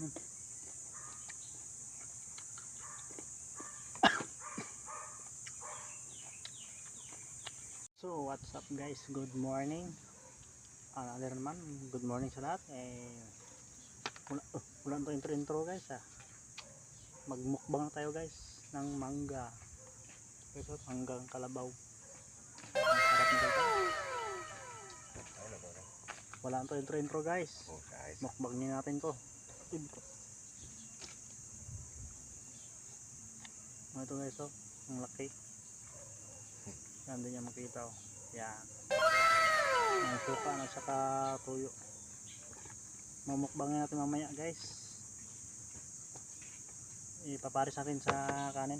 So what's up guys, good morning. Another naman, good morning sa lahat. Wala to intro guys magmukbang tayo guys ng mangga. Ito hanggang kalabaw. Ang sarap nito guys. Wala to intro guys. Mukbangin natin to. Ito guys, ang laki. Yan din niya makita yan. Ang suka na saka tuyo. Mamukbangin natin mamaya guys. Ipaparis natin sa kanin.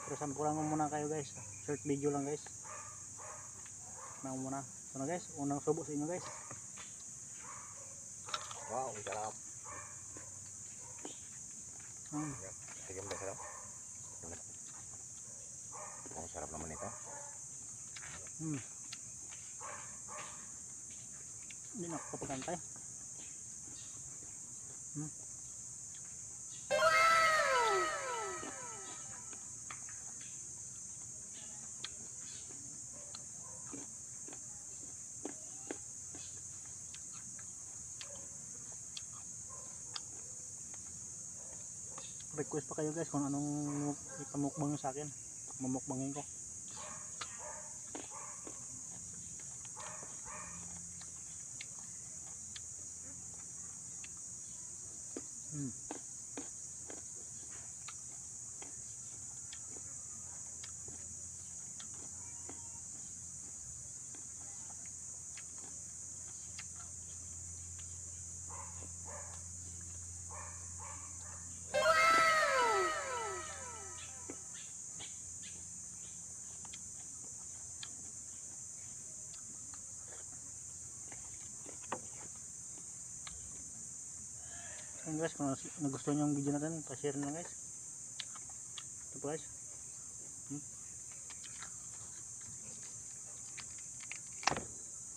Pero sampulan mo muna kayo guys. Short video lang guys. Tignan muna. Ito na guys, unang subo sa inyo guys. Wow, sarap. Tigam ba sarap? Oh, sarap naman ito. Hindi na ako kapagantay. Request pa kayo guys kung anong ipamukbang nyo sa akin. Mamukbangin ko. Ayan guys, kung nagustuhan nyo yung video natin, pa-share na guys. Ito po guys.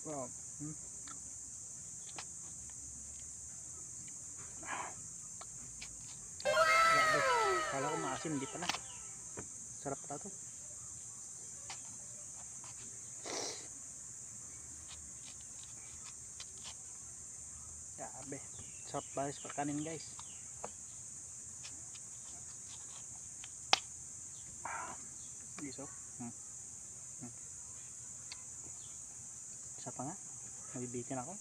Wow. Grabe. Kala ko maasim, hindi pa na. Sarap pa ito. Grabe. Sarap balis pa kanin guys. Iso. Isa pa nga. Nabibitin ako.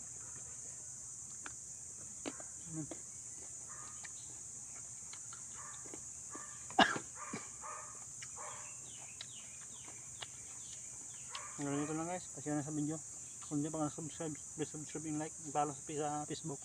Hanggang dito lang guys. Kasi na sa video. Kung hindi pa ka subscribe, please subscribe and like. Follow sa Facebook.